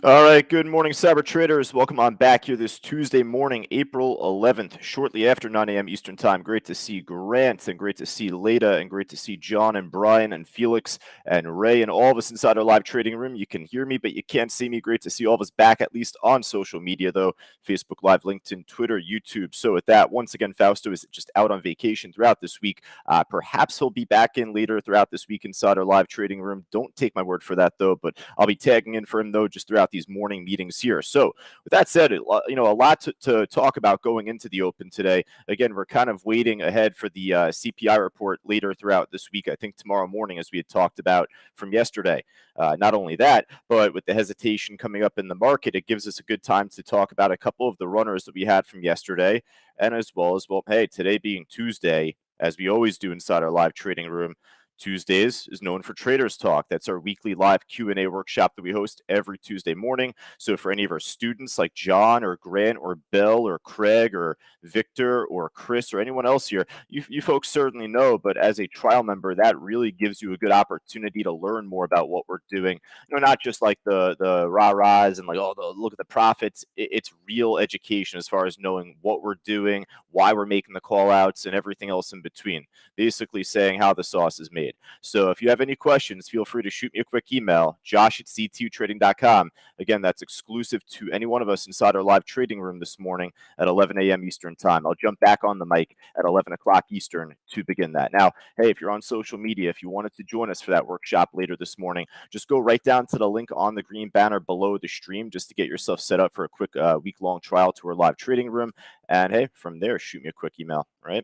All right, good morning, cyber traders. Welcome on back here this Tuesday morning, April 11th, shortly after 9 a.m. Eastern Time. Great to see Grant, and great to see Leda, and great to see John and Brian and Felix and Ray and all of us inside our live trading room. You can hear me, but you can't see me. Great to see all of us back, at least on social media, though. Facebook Live, LinkedIn, Twitter, YouTube. So with that, once again, Fausto is just out on vacation throughout this week. Perhaps he'll be back in later throughout this week inside our live trading room. Don't take my word for that, though, but I'll be tagging in for him, though, just throughout these morning meetings here. So with that said, a lot to talk about going into the open today. Again, we're kind of waiting ahead for the CPI report later throughout this week. I think tomorrow morning, as we had talked about from yesterday. Not only that, but with the hesitation coming up in the market, it gives us a good time to talk about a couple of the runners that we had from yesterday, and as well, hey, today being Tuesday, as we always do inside our live trading room, Tuesdays is known for Traders Talk. That's our weekly live Q&A workshop that we host every Tuesday morning. So for any of our students like John or Grant or Bill or Craig or Victor or Chris or anyone else here, you folks certainly know, but as a trial member, that really gives you a good opportunity to learn more about what we're doing. Not just like the rah-rahs and like, look at the profits. It's real education as far as knowing what we're doing, why we're making the call outs, and everything else in between. Basically saying how the sauce is made. So if you have any questions, feel free to shoot me a quick email, josh@ctutrading.com. Again, that's exclusive to any one of us inside our live trading room this morning at 11 a.m. Eastern Time. I'll jump back on the mic at 11 o'clock Eastern to begin that. Now, hey, if you're on social media, if you wanted to join us for that workshop later this morning, just go right down to the link on the green banner below the stream just to get yourself set up for a quick week-long trial to our live trading room. And hey, from there, shoot me a quick email, right?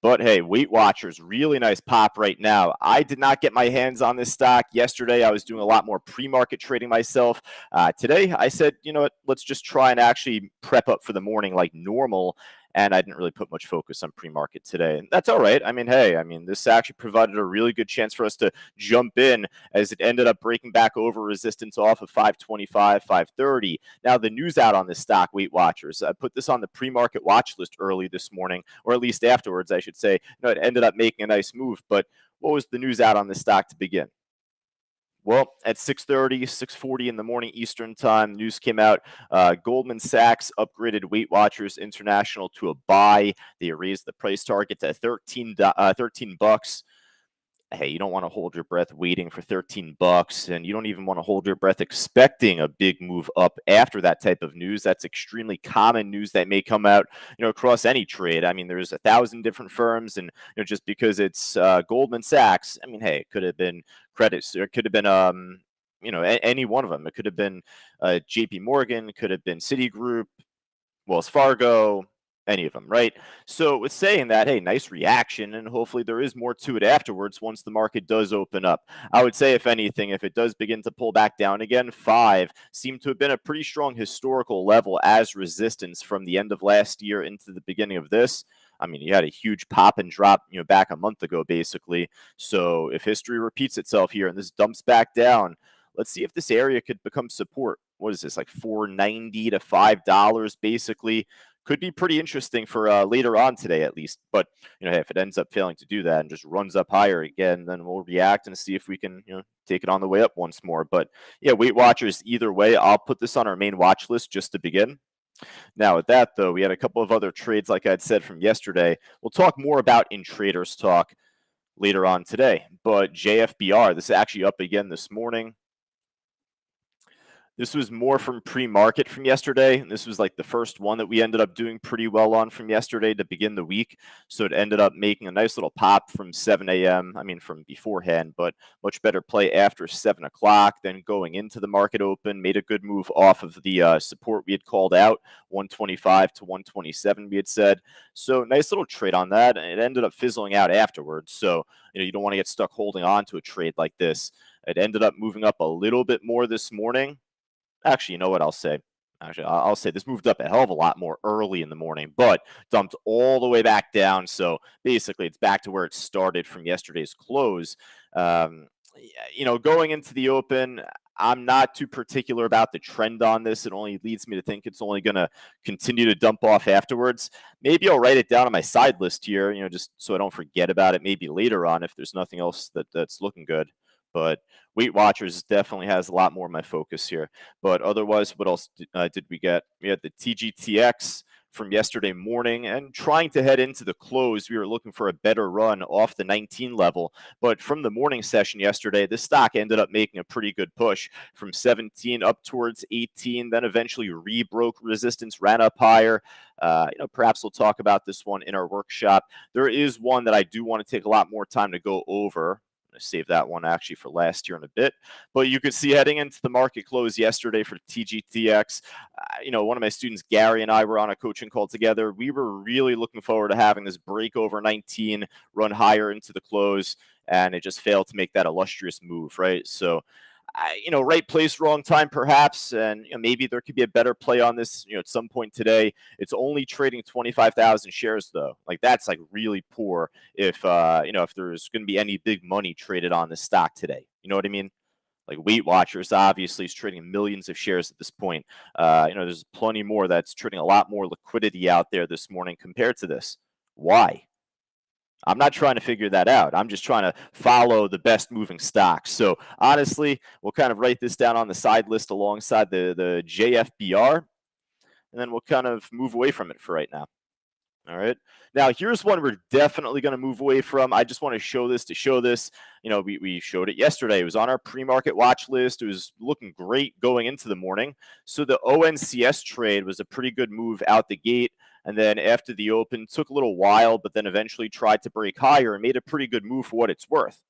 But hey, Weight Watchers, really nice pop right now. I did not get my hands on this stock yesterday. I was doing a lot more pre-market trading myself. Today, I said, you know what, let's just try and actually prep up for the morning like normal. And I didn't really put much focus on pre-market today. And that's all right. This actually provided a really good chance for us to jump in as it ended up breaking back over resistance off of 525, 530. Now, the news out on this stock, Weight Watchers, I put this on the pre-market watch list early this morning, or at least afterwards, I should say. It ended up making a nice move. But what was the news out on this stock to begin? Well, at 6:30, 6:40 in the morning Eastern Time, news came out. Goldman Sachs upgraded Weight Watchers International to a buy. They raised the price target to $13. Hey, you don't want to hold your breath waiting for $13, and you don't even want to hold your breath expecting a big move up after that type of news. That's extremely common news that may come out, across any trade. There's 1,000 different firms, and just because it's Goldman Sachs, hey, it could have been Credit, or it could have been any one of them. It could have been J.P. Morgan, could have been Citigroup, Wells Fargo, any of them, right? So with saying that, hey, nice reaction, and hopefully there is more to it afterwards once the market does open up. I would say, if anything, if it does begin to pull back down again, 5 seemed to have been a pretty strong historical level as resistance from the end of last year into the beginning of this. You had a huge pop and drop, back a month ago, basically. So if history repeats itself here and this dumps back down, let's see if this area could become support. What is this, like $4.90 to $5, basically? Could be pretty interesting for later on today, at least. But hey, if it ends up failing to do that and just runs up higher again, then we'll react and see if we can take it on the way up once more. But yeah, Weight Watchers, either way, I'll put this on our main watch list just to begin. Now, with that, though, we had a couple of other trades, like I'd said from yesterday. We'll talk more about in Traders Talk later on today. But JFBR, this is actually up again this morning. This was more from pre-market from yesterday, and this was like the first one that we ended up doing pretty well on from yesterday to begin the week. So it ended up making a nice little pop from 7 a.m. I mean, from beforehand, but much better play after 7 o'clock. Then going into the market open, made a good move off of the support we had called out, 125 to 127, we had said. So nice little trade on that, and it ended up fizzling out afterwards. So you don't want to get stuck holding on to a trade like this. It ended up moving up a little bit more this morning. Actually, you know what I'll say? Actually, I'll say this moved up a hell of a lot more early in the morning, but dumped all the way back down. So basically, it's back to where it started from yesterday's close. Going into the open, I'm not too particular about the trend on this. It only leads me to think it's only going to continue to dump off afterwards. Maybe I'll write it down on my side list here, just so I don't forget about it maybe later on if there's nothing else that's looking good. But Weight Watchers definitely has a lot more of my focus here. But otherwise, what else did we get? We had the TGTX from yesterday morning, and trying to head into the close, we were looking for a better run off the 19 level. But from the morning session yesterday, this stock ended up making a pretty good push from 17 up towards 18, then eventually rebroke resistance, ran up higher. Perhaps we'll talk about this one in our workshop. There is one that I do want to take a lot more time to go over. I'm going to save that one actually for last year in a bit. But you could see heading into the market close yesterday for TGTX, one of my students, Gary, and I were on a coaching call together. We were really looking forward to having this break over 19, run higher into the close, and it just failed to make that illustrious move, right? So right place, wrong time, perhaps, and maybe there could be a better play on this. At some point today, it's only trading 25,000 shares though. Like that's like really poor. If there's going to be any big money traded on this stock today, you know what I mean? Like Weight Watchers obviously is trading millions of shares at this point. There's plenty more that's trading a lot more liquidity out there this morning compared to this. Why? I'm not trying to figure that out. I'm just trying to follow the best moving stocks. So honestly, we'll kind of write this down on the side list alongside the JFBR, and then we'll kind of move away from it for right now. All right. Now, here's one we're definitely going to move away from. I just want to show this to show this. We showed it yesterday. It was on our pre-market watch list. It was looking great going into the morning. So the ONCS trade was a pretty good move out the gate. And then after the open, took a little while, but then eventually tried to break higher and made a pretty good move for what it's worth.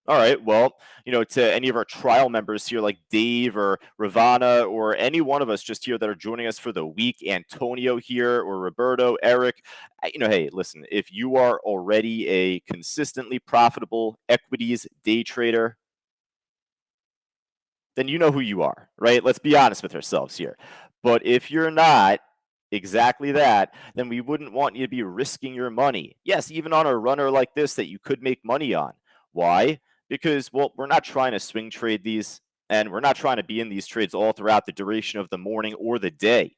All right. Well, to any of our trial members here, like Dave or Ravana or any one of us just here that are joining us for the week, Antonio here or Roberto, Eric, hey, listen, if you are already a consistently profitable equities day trader, then you know who you are, right? Let's be honest with ourselves here. But if you're not exactly that, then we wouldn't want you to be risking your money. Yes, even on a runner like this that you could make money on. Why? Because, well, we're not trying to swing trade these, and we're not trying to be in these trades all throughout the duration of the morning or the day.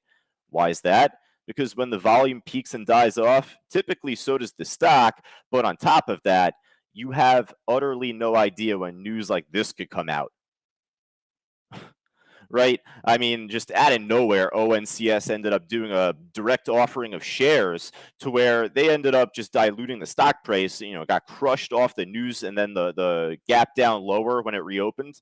Why is that? Because when the volume peaks and dies off, typically so does the stock. But on top of that, you have utterly no idea when news like this could come out. Right? I mean, just out of nowhere, ONCS ended up doing a direct offering of shares to where they ended up just diluting the stock price. Got crushed off the news, and then the gap down lower when it reopened.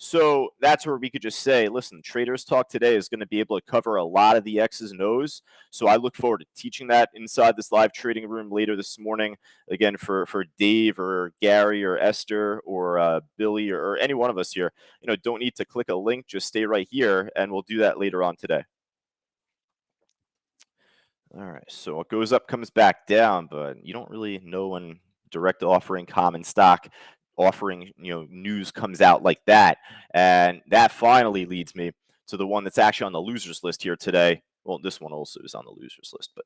So that's where we could just say, listen, Traders Talk today is going to be able to cover a lot of the X's and O's. So I look forward to teaching that inside this live trading room later this morning. Again, for Dave or Gary or Esther or Billy or any one of us here, don't need to click a link. Just stay right here, and we'll do that later on today. All right, so what goes up comes back down, but you don't really know when direct offering common stock offering, news comes out like that. And that finally leads me to the one that's actually on the losers list here today. Well, this one also is on the losers list, but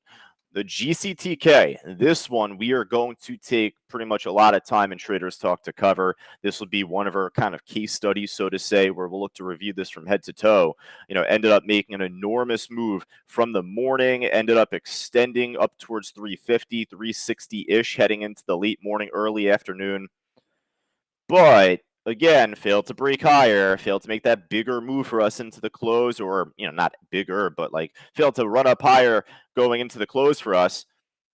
the GCTK, this one we are going to take pretty much a lot of time in Traders Talk to cover. This will be one of our kind of case studies, so to say, where we'll look to review this from head to toe. Ended up making an enormous move from the morning, ended up extending up towards 350, 360-ish, heading into the late morning, early afternoon. But again, failed to break higher, failed to make that bigger move for us into the close, or not bigger, but like failed to run up higher going into the close for us.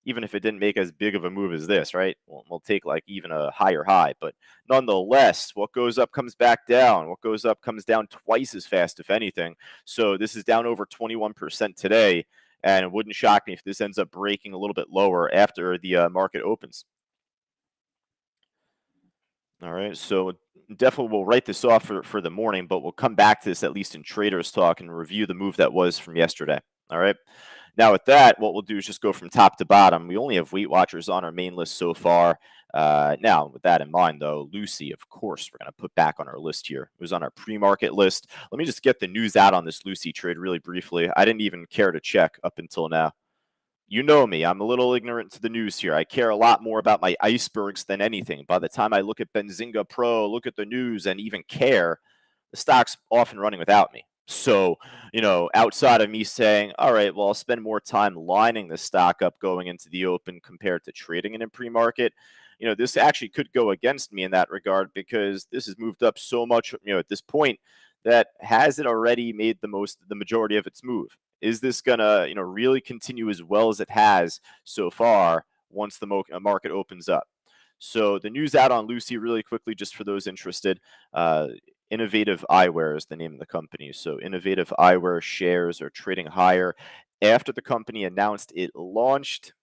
even if it didn't make as big of a move as this, right? We'll take like even a higher high, but nonetheless, what goes up comes back down. What goes up comes down twice as fast, if anything. So this is down over 21% today, and it wouldn't shock me if this ends up breaking a little bit lower after the market opens. All right, so definitely we'll write this off for the morning, but we'll come back to this at least in traders talk and review the move that was from yesterday. All right. Now with that, what we'll do is just go from top to bottom. We only have Weight Watchers on our main list so far. Now, with that in mind, though, Lucy, of course, we're going to put back on our list here. It was on our pre-market list. Let me just get the news out on this Lucy trade really briefly. I didn't even care to check up until now. You know me, I'm a little ignorant to the news here. I care a lot more about my icebergs than anything. By the time I look at Benzinga Pro, look at the news, and even care, the stock's off and running without me. So, outside of me saying, all right, well, I'll spend more time lining the stock up going into the open compared to trading it in pre-market, this actually could go against me in that regard because this has moved up so much, at this point that has it already made the majority of its move. Is this gonna, really continue as well as it has so far once the market opens up? So the news out on Lucy really quickly, just for those interested. Innovative Eyewear is the name of the company. So Innovative Eyewear shares are trading higher after the company announced it launched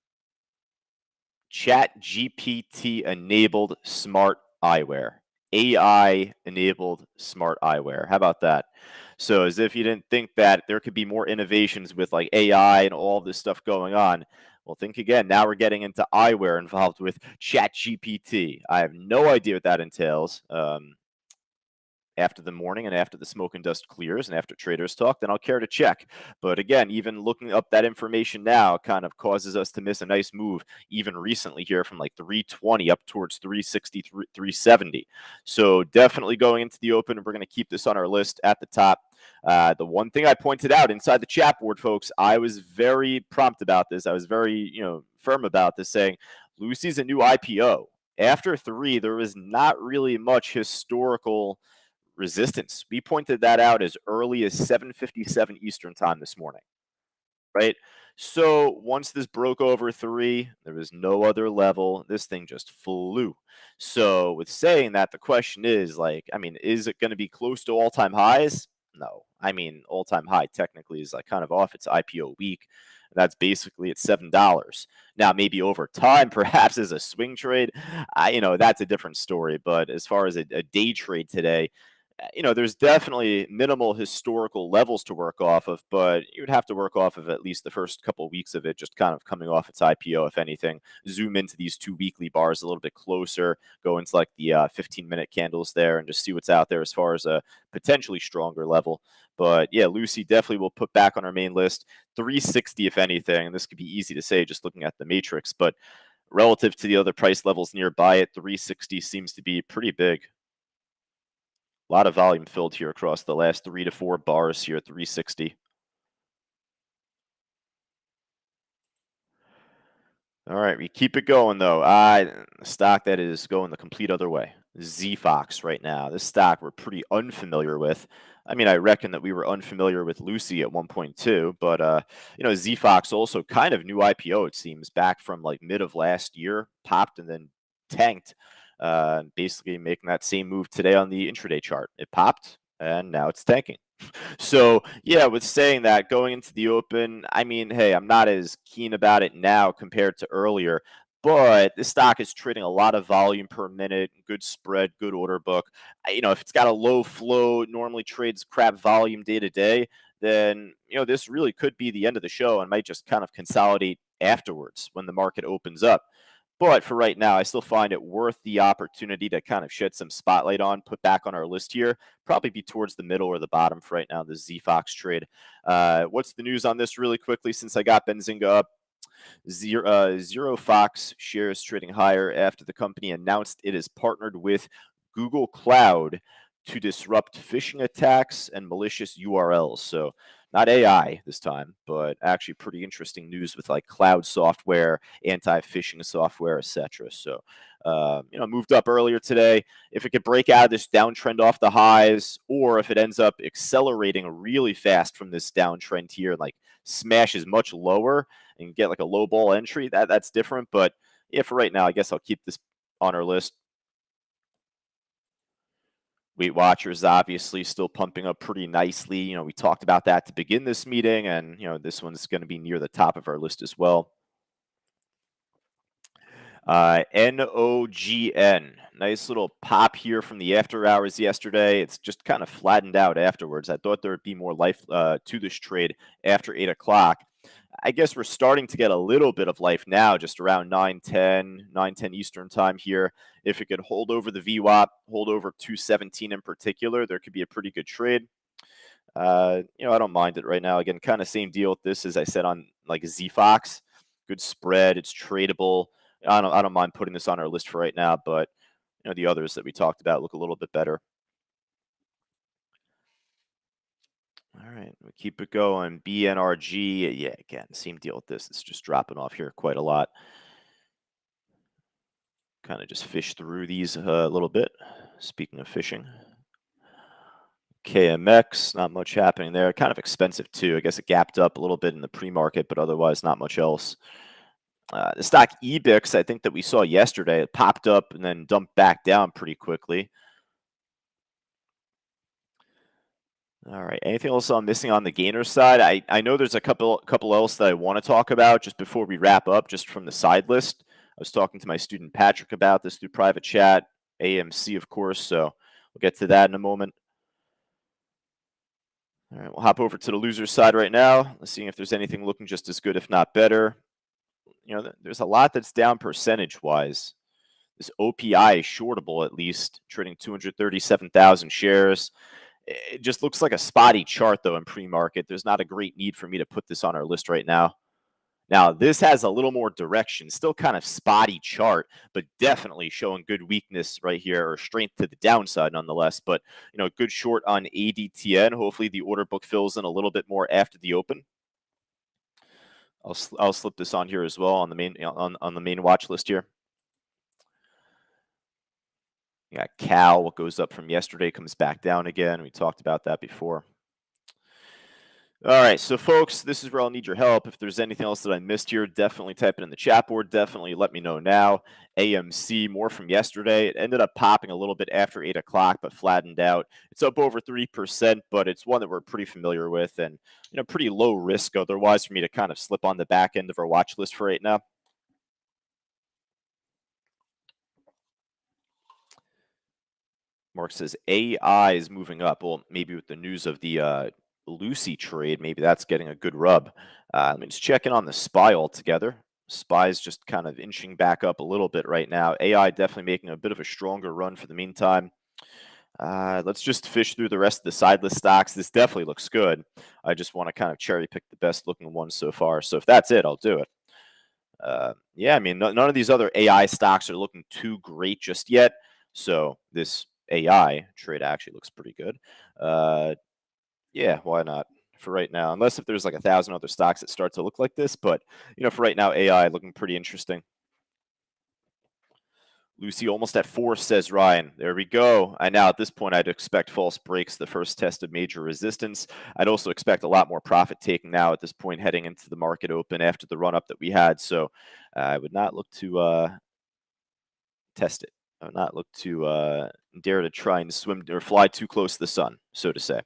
Chat GPT enabled smart eyewear. AI enabled smart eyewear. How about that? So, as if you didn't think that there could be more innovations with like AI and all this stuff going on. Well, think again. Now we're getting into eyewear involved with Chat GPT. I have no idea what that entails. After the morning and after the smoke and dust clears and after traders talk, then I'll care to check. But again, even looking up that information now kind of causes us to miss a nice move even recently here from like 320 up towards 360, 370. So definitely going into the open, and we're going to keep this on our list at the top. The one thing I pointed out inside the chat board, folks, I was very prompt about this. I was very, firm about this, saying Lucy's a new IPO. After 3, there was not really much historical resistance. We pointed that out as early as 7:57 Eastern time this morning, right? So once this broke over 3, there was no other level. This thing just flew. So with saying that, the question is is it going to be close to all-time highs? No. I mean, all-time high technically is like kind of off its IPO week. That's basically at $7. Now, maybe over time, perhaps as a swing trade, that's a different story. But as far as a day trade today, there's definitely minimal historical levels to work off of, but you would have to work off of at least the first couple of weeks of it, just kind of coming off its IPO, if anything. Zoom into these 2 weekly bars a little bit closer, go into like the 15-minute candles there and just see what's out there as far as a potentially stronger level. But yeah, Lucy definitely will put back on our main list. 360, if anything, and this could be easy to say just looking at the matrix, but relative to the other price levels nearby it, 360 seems to be pretty big. A lot of volume filled here across the last 3 to 4 bars here at 360. All right, we keep it going though. Stock that is going the complete other way. ZFOX right now. This stock we're pretty unfamiliar with. I mean, I reckon that we were unfamiliar with Lucy at 1.2, but ZFOX also kind of new IPO, it seems, back from like mid of last year, popped and then tanked. Basically making that same move today on the intraday chart. It popped and now it's tanking. So yeah, with saying that, going into the open, I mean, hey, I'm not as keen about it now compared to earlier, but this stock is trading a lot of volume per minute, good spread, good order book. If it's got a low flow, normally trades crap volume day to day, then this really could be the end of the show and might just kind of consolidate afterwards when the market opens up. But for right now, I still find it worth the opportunity to kind of shed some spotlight on, put back on our list here. Probably be towards the middle or the bottom for right now, the ZFOX trade. What's the news on this really quickly since I got Benzinga up? ZeroFox shares trading higher after the company announced it is partnered with Google Cloud to disrupt phishing attacks and malicious URLs. So not AI this time, but actually pretty interesting news with like cloud software, anti-phishing software, etc. So, moved up earlier today. If it could break out of this downtrend off the highs, or if it ends up accelerating really fast from this downtrend here and like smashes much lower and get like a low ball entry, that's different. But yeah, for right now, I guess I'll keep this on our list. Weight Watchers obviously still pumping up pretty nicely. We talked about that to begin this meeting, and this one's going to be near the top of our list as well. NOGN, nice little pop here from the after hours yesterday. It's just kind of flattened out afterwards. I thought there would be more life to this trade after 8 o'clock. I guess we're starting to get a little bit of life now, just around 9:10 Eastern time here. If it could hold over the VWAP, hold over 217 in particular, there could be a pretty good trade. I don't mind it right now. Again, kind of same deal with this as I said on like ZFOX. Good spread. It's tradable. I don't mind putting this on our list for right now, but the others that we talked about look a little bit better. All right, we keep it going. BNRG, yeah, again, same deal with this. It's just dropping off here quite a lot. Kind of just fish through these a little bit. Speaking of fishing. KMX, not much happening there. Kind of expensive too. I guess it gapped up a little bit in the pre-market, but otherwise not much else. The stock EBIX, I think that we saw yesterday, it popped up and then dumped back down pretty quickly. All right. Anything else I'm missing on the gainer side? I know there's a couple else that I want to talk about just before we wrap up, just from the side list. I was talking to my student Patrick about this through private chat, AMC, of course. So we'll get to that in a moment. All right, we'll hop over to the loser side right now. Let's see if there's anything looking just as good, if not better. There's a lot that's down percentage-wise. This OPI is shortable, at least, trading 237,000 shares. It just looks like a spotty chart, though, in pre-market. There's not a great need for me to put this on our list right now. Now, this has a little more direction. Still kind of spotty chart, but definitely showing good weakness right here, or strength to the downside nonetheless. But, good short on ADTN. Hopefully the order book fills in a little bit more after the open. I'll slip this on here as well on the main on the main watch list here. You got Cal, what goes up from yesterday comes back down again. We talked about that before. All right, so folks, this is where I'll need your help. If there's anything else that I missed here, definitely type it in the chat board. Definitely let me know now. AMC, more from yesterday. It ended up popping a little bit after 8 o'clock, but flattened out. It's up over 3%, but it's one that we're pretty familiar with and, pretty low risk otherwise for me to kind of slip on the back end of our watch list for right now. Mark says AI is moving up. Well, maybe with the news of the Lucy trade, maybe that's getting a good rub. Let me just check in on the SPY altogether. SPY's just kind of inching back up a little bit right now. AI definitely making a bit of a stronger run for the meantime. Let's just fish through the rest of the side list stocks. This definitely looks good. I just want to kind of cherry pick the best looking ones so far. So if that's it, I'll do it. Yeah, I mean, none of these other AI stocks are looking too great just yet. So this AI trade actually looks pretty good. Yeah, why not for right now? Unless if there's like 1,000 other stocks that start to look like this, but for right now, AI looking pretty interesting. Lucy almost at 4, says Ryan. There we go. And now at this point, I'd expect false breaks, the first test of major resistance. I'd also expect a lot more profit taking now at this point, heading into the market open after the run up that we had. So I would not look to test it. I would not look to dare to try and swim or fly too close to the sun, so to say.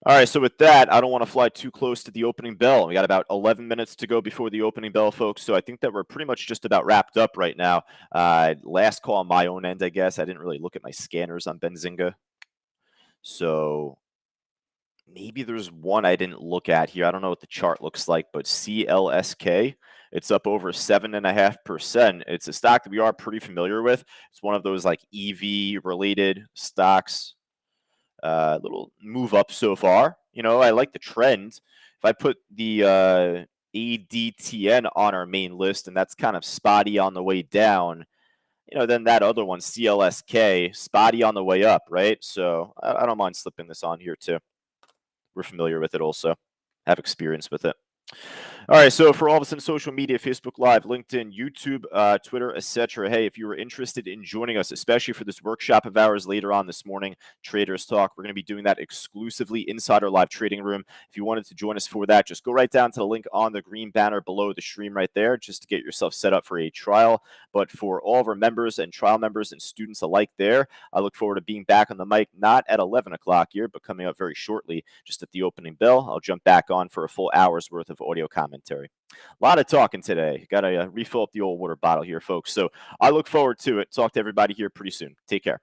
All right, so with that, I don't want to fly too close to the opening bell. We got about 11 minutes to go before the opening bell, folks. So I think that we're pretty much just about wrapped up right now. Last call on my own end, I guess. I didn't really look at my scanners on Benzinga. So maybe there's one I didn't look at here. I don't know what the chart looks like, but CLSK, it's up over 7.5%. It's a stock that we are pretty familiar with. It's one of those like EV related stocks. Little move up so far. I like the trend. If I put the ADTN on our main list, and that's kind of spotty on the way down, then that other one, CLSK, spotty on the way up, right? So I don't mind slipping this on here too. we're familiar with it also, have experience with it. All right, so for all of us in social media, Facebook Live, LinkedIn, YouTube, Twitter, etc. Hey, if you were interested in joining us, especially for this workshop of ours later on this morning, Traders Talk, we're going to be doing that exclusively inside our live trading room. If you wanted to join us for that, just go right down to the link on the green banner below the stream right there, just to get yourself set up for a trial. But for all of our members and trial members and students alike there, I look forward to being back on the mic, not at 11 o'clock here, but coming up very shortly, just at the opening bell. I'll jump back on for a full hour's worth of audio commentary. A lot of talking today. Got to refill up the old water bottle here, folks. So I look forward to it. Talk to everybody here pretty soon. Take care.